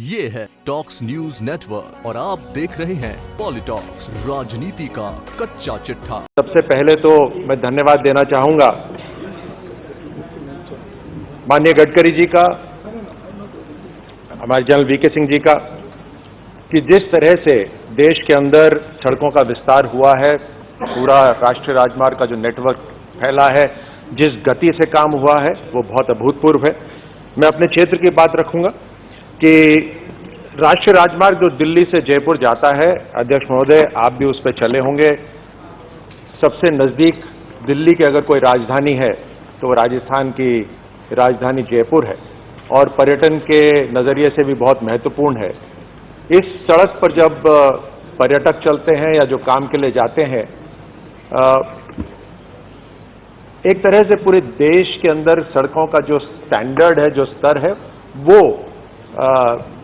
ये है talks news network और आप देख रहे हैं पॉलिटॉक्स, राजनीति का कच्चा चिट्ठा। सबसे पहले तो मैं धन्यवाद देना चाहूंगा माननीय गडकरी जी का, हमारे जनरल वीके सिंह जी का, कि जिस तरह से देश के अंदर सड़कों का विस्तार हुआ है, पूरा राष्ट्रीय राजमार्ग का जो नेटवर्क फैला है, जिस गति से काम हुआ है वो बहुत अभूतपूर्व है। मैं अपने क्षेत्र की बात रखूंगा कि राष्ट्रीय राजमार्ग जो दिल्ली से जयपुर जाता है, अध्यक्ष महोदय आप भी उस पर चले होंगे, सबसे नजदीक दिल्ली की अगर कोई राजधानी है तो वो राजस्थान की राजधानी जयपुर है और पर्यटन के नजरिए से भी बहुत महत्वपूर्ण है। इस सड़क पर जब पर्यटक चलते हैं या जो काम के लिए जाते हैं, एक तरह से पूरे देश के अंदर सड़कों का जो स्टैंडर्ड है, जो स्तर है, वो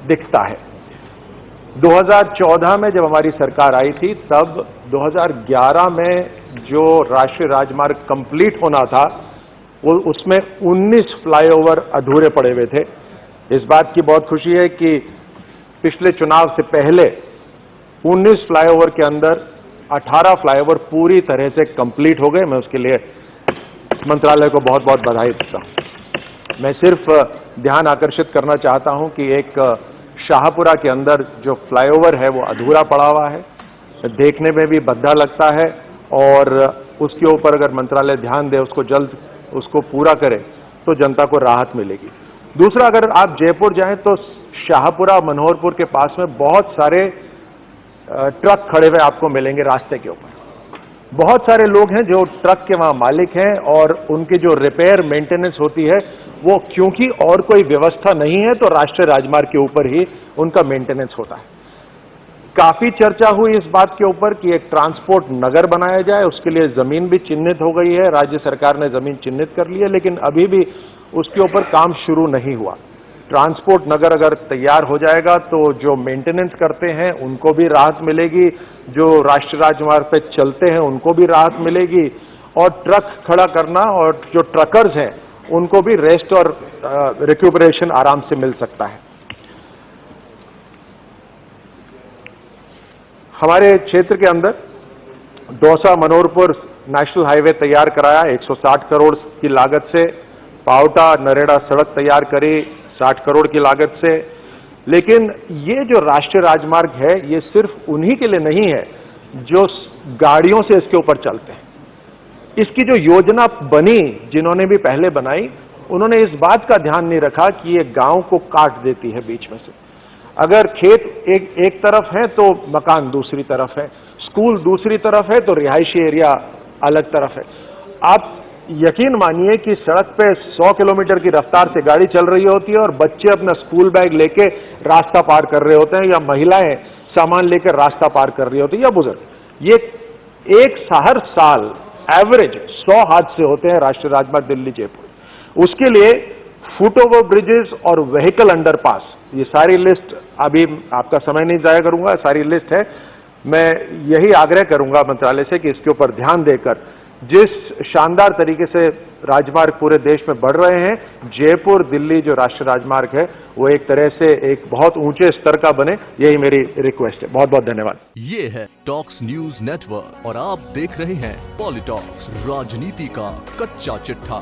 दिखता है। 2014 में जब हमारी सरकार आई थी, तब 2011 में जो राष्ट्रीय राजमार्ग कंप्लीट होना था, वो उसमें 19 फ्लाईओवर अधूरे पड़े हुए थे। इस बात की बहुत खुशी है कि पिछले चुनाव से पहले 19 फ्लाईओवर के अंदर 18 फ्लाईओवर पूरी तरह से कंप्लीट हो गए। मैं उसके लिए मंत्रालय को बहुत बहुत बधाई देता हूं। मैं सिर्फ ध्यान आकर्षित करना चाहता हूं कि एक शाहपुरा के अंदर जो फ्लाईओवर है वो अधूरा पड़ा हुआ है, देखने में भी भद्दा लगता है और उसके ऊपर अगर मंत्रालय ध्यान दे, उसको जल्द उसको पूरा करे तो जनता को राहत मिलेगी। दूसरा, अगर आप जयपुर जाएं तो शाहपुरा मनोहरपुर के पास में बहुत सारे ट्रक खड़े हुए आपको मिलेंगे रास्ते के ऊपर। बहुत सारे लोग हैं जो ट्रक के वहां मालिक हैं और उनकी जो रिपेयर मेंटेनेंस होती है वो, क्योंकि और कोई व्यवस्था नहीं है, तो राष्ट्रीय राजमार्ग के ऊपर ही उनका मेंटेनेंस होता है। काफी चर्चा हुई इस बात के ऊपर कि एक ट्रांसपोर्ट नगर बनाया जाए, उसके लिए जमीन भी चिन्हित हो गई है, राज्य सरकार ने जमीन चिन्हित कर ली है, लेकिन अभी भी उसके ऊपर काम शुरू नहीं हुआ। ट्रांसपोर्ट नगर अगर तैयार हो जाएगा तो जो मेंटेनेंस करते हैं उनको भी राहत मिलेगी, जो राष्ट्रीय राजमार्ग पे चलते हैं उनको भी राहत मिलेगी, और ट्रक खड़ा करना और जो ट्रकर्स हैं उनको भी रेस्ट और रिक्यूपरेशन आराम से मिल सकता है। हमारे क्षेत्र के अंदर दौसा मनोहरपुर नेशनल हाईवे तैयार कराया 160 करोड़ की लागत से, पावटा नरेड़ा सड़क तैयार करी 60 करोड़ की लागत से। लेकिन ये जो राष्ट्रीय राजमार्ग है, ये सिर्फ उन्हीं के लिए नहीं है जो गाड़ियों से इसके ऊपर चलते हैं। इसकी जो योजना बनी, जिन्होंने भी पहले बनाई, उन्होंने इस बात का ध्यान नहीं रखा कि ये गांव को काट देती है बीच में से। अगर खेत एक तरफ है तो मकान दूसरी तरफ है, स्कूल दूसरी तरफ है तो रिहायशी एरिया अलग तरफ है। आप यकीन मानिए कि सड़क पे 100 किलोमीटर की रफ्तार से गाड़ी चल रही होती है और बच्चे अपना स्कूल बैग लेके रास्ता पार कर रहे होते हैं, या महिलाएं सामान लेकर रास्ता पार कर रही होती है, या बुजुर्ग। ये हर साल एवरेज 100 हादसे होते हैं राष्ट्रीय राजमार्ग दिल्ली जयपुर। उसके लिए फुट ओवर ब्रिजेस और व्हीकल अंडरपास, ये सारी लिस्ट, अभी आपका समय नहीं जाया करूंगा, सारी लिस्ट है। मैं यही आग्रह करूंगा मंत्रालय से कि इसके ऊपर ध्यान देकर जिस शानदार तरीके से राजमार्ग पूरे देश में बढ़ रहे हैं, जयपुर दिल्ली जो राष्ट्रीय राजमार्ग है वो एक तरह से एक बहुत ऊंचे स्तर का बने, यही मेरी रिक्वेस्ट है। बहुत बहुत धन्यवाद। ये है टॉक्स न्यूज नेटवर्क और आप देख रहे हैं पॉलिटॉक्स, राजनीति का कच्चा चिट्ठा।